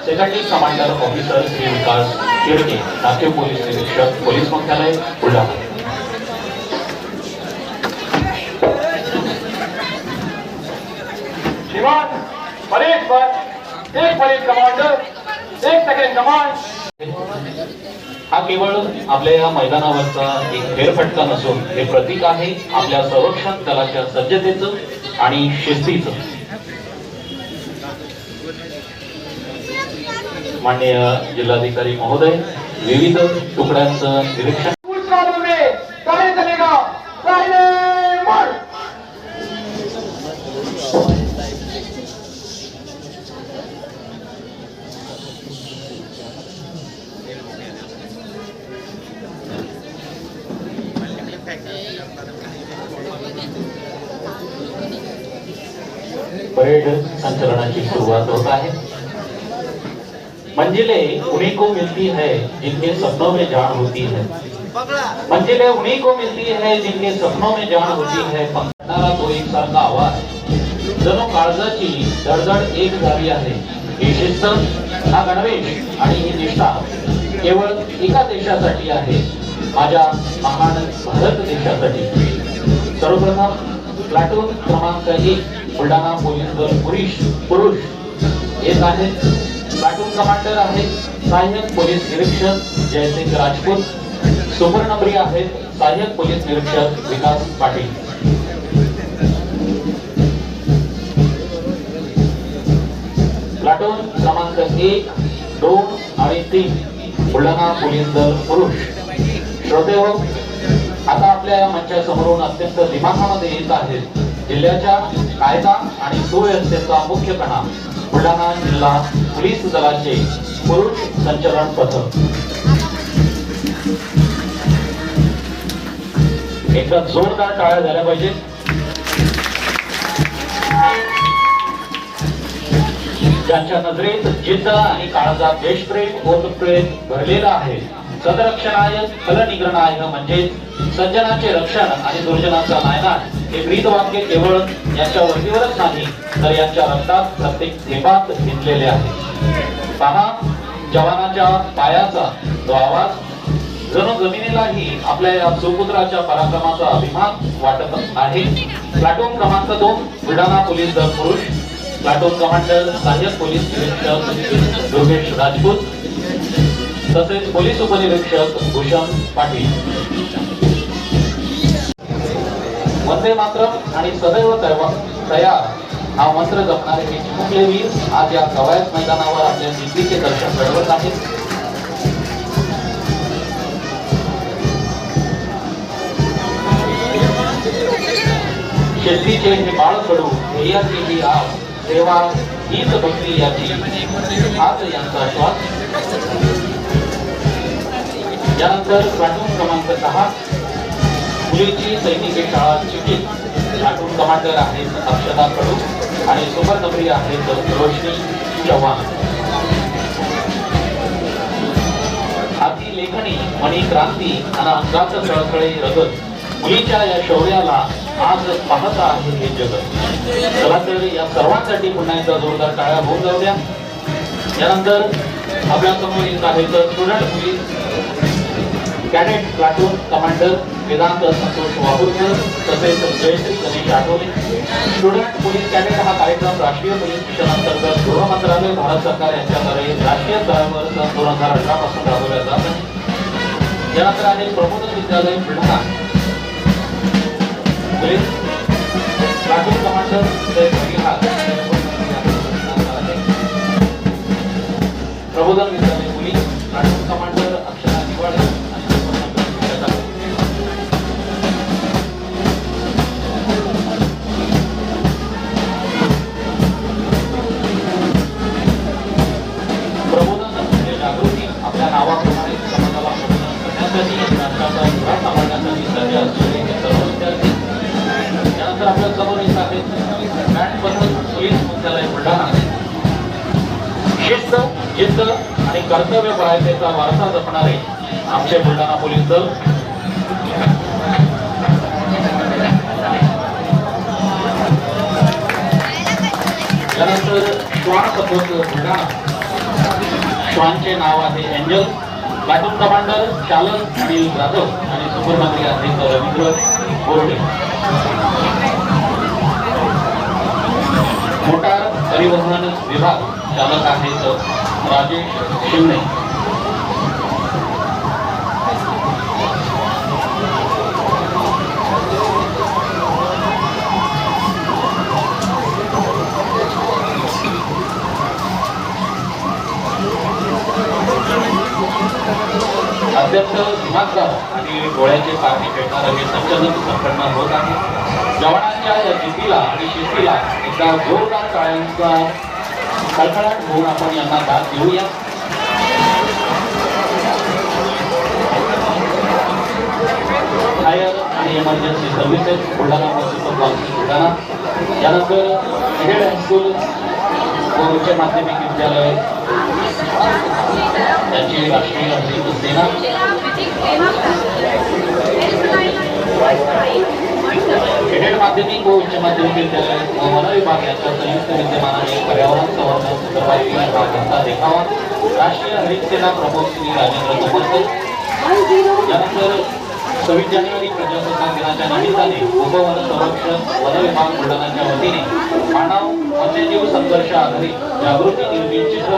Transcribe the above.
Secondary commander officer Shri विकास किरके, राखीव police निरीक्षक, police मुख्यालय, बुलढाणा। श्रीमान परेड पर एक परेड कमांडर, एक सेकंड कमांड। हा केवळ आपल्या या मैदानावरचा एक फेरफटका नसून हे प्रतीक आहे आपल्या संरक्षण दलाच्या सज्जतेचं आणि शिस्तीचं। माननीय जिल्हाधिकारी महोदय, विविध तुकड्यांचं निरीक्षण। परेड संचलनाची सुरुवात होत आहे। मंजिलें उन्हीं को मिलती है जिनके सपनों में जान होती है, मंजिलें उन्हीं को मिलती है जिनके सपनों में जान होती है। पंखणारा तो एक सारखा आवाज, जणू काळजाची धडधड एक झाली आहे। ही शिस्त, हा गणवेश आणि ही निष्ठा केवळ एका देशासाठी आहे, माझ्या महान भारत देशासाठी। सर्वप्रथम प्लाटून क्रमांक 1 बुलढाणा पोलीस दल पुरुष येत आहेत। प्लाटून कमांडर आहेत सहाय्यक पोलीस निरीक्षक जयसिंग राजपूत, सुपर्णप्रिय आहेत सहाय्यक पोलीस निरीक्षक विकास पाटील। प्लाटून क्रमांक 1, 2 आणि 3 बुलढाणा पोलीस दल पुरुष। श्रोतेहो, आता आपल्या या मंचासमोरून अत्यंत दिमाखामध्ये येत आहेत जिल्ह्याच्या कायदा आणि सुव्यवस्थेचा मुख्य कणा बुलढाणा जिल्हा पोलीस दलाचे पुरुष संचलन पथक। एकदा जोरदार टाळ्या झाल्या पाहिजे। ज्यांच्या नजरेत जिद्द आणि काळजात देशप्रेम ओतप्रेम भरलेला आहे, सदरक्षणाय फलनिग्रहणाय म्हणजे सज्जनाचे रक्षण आणि दुर्जनाचा नायनाट हे ब्रीदवाक्य केवळ यांच्या वरतीवरच नाही तर यांच्या रक्तात प्रत्येक थेंबात भिनलेले आहे। पहा, जवानाच्या पायाचा तो आवाज जणू जमिनीलाही आपल्या या सुपुत्राच्या पराक्रमाचा अभिमान वाटत आहे। प्लाटून क्रमांक 2 बुलढाणा पोलीस दल पुरुष, प्लाटून कमांडर सहाय्यक पोलीस निरीक्षक योगेश राजपूत, तसेच पोलीस उपनिरीक्षक भूषण पाटील। वंदे मातरम आणि सदैव तयार हा मंत्र जपणारे हे चिमुकले वीर आज या कवायत मैदानावर आपल्या जिद्दीचे दर्शन घडवत आहेत। शेतीचे हे बाळ कडू, ध्येयाची ही आव, सेवा हीच भक्ती याची, हाच यांचा श्वास। यानंतर प्लाटून क्रमांक 10 मुलीची सैनिकी शाळा चिखली। प्लाटून कमांडर आहेत अक्षता कडू आणि सुपर्णप्रिय आहेत रोशनी चव्हाण। हाती लेखणी, मणी क्रांती आणि अंगात सळसळे रगत, मुलीच्या या शौर्याला आज पाहत आहे हे जगत। चला तर या सर्वांसाठी पुन्हा एकदा जोरदार टाळ्या होऊन जाऊ द्या। यानंतर आपल्या समोर येत आहेत student police cadet platoon commander Vedant Santosh Wahurkar, तसेच Jayashree Ganesh Athawale. Student police cadet हा कार्यक्रम राष्ट्रीय पोलीस मिशन अंतर्गत गृह मंत्रालय भारत सरकार यांच्याद्वारे राष्ट्रीय स्तरावर सन 2018 पासून राबवला जात आहे। यानंतर आहे प्रबोधन विद्यालय बुलढाणा पोलीस प्लाटून कमांडर प्रबोधन विद्यालय पोलीस प्लाटून कमांडर अक्षरा निवाडे। नावाप्रमाणे समाजाला प्रबोधन करण्यासाठी राष्ट्राचा धुरा सांभाळण्यासाठी सज्ज असलेले सर्व विद्यार्थी। त्यानंतर आपल्या समोर येत आहेत बँड पथक पोलीस मुख्यालय बुलढाणा। शिस्त, जिद्द आणि कर्तव्यपरायतेचा वारसा जपणारे आमचे बुलढाणा पोलीस दल। त्यानंतर श्वान सपोर्ट बुलढाणा, श्वानचे नाव आहे एंजल. प्लाटून कमांडर चालक अनिल जाधव आणि सुपरमंत्री आहेत रवींद्र बोर्डे. मोटार परिवहन विभाग चालक आहेत राजेश शिंदे. अत्यंत दिमागदार आणि डोळ्याचे पारणे खेळणारं हे संचलन संपन्न होत आहे. जवानांच्या या जिद्दीला आणि शिस्तीला एकदा जोरदार टाळ्यांचा खळखळाट होऊन आपण यांना दाद देऊया. फायर आणि emergency services Buldhana municipal council Buldhana, यानंतर हेड हायस्कूल व उच्च माध्यमिक विद्यालय यांची राष्ट्रीय हरित सेना, एडेड माध्यमिक व उच्च माध्यमिक विद्यालय व वन विभाग यांच्या संयुक्त विद्यमानाने पर्यावरण संवर्धन संदर्भातील हा घंटा देखावा राष्ट्रीय हरित सेना प्रमुख श्री राजेंद्र तोमरकर. यानंतर 26 जानेवारी प्रजासत्ताक दिनाच्या निमित्ताने उपवन संरक्षण वन विभाग बुलढाणाच्या वतीने मानव वन्यजीव संघर्ष आधारित जागृती निर्मिती चित्र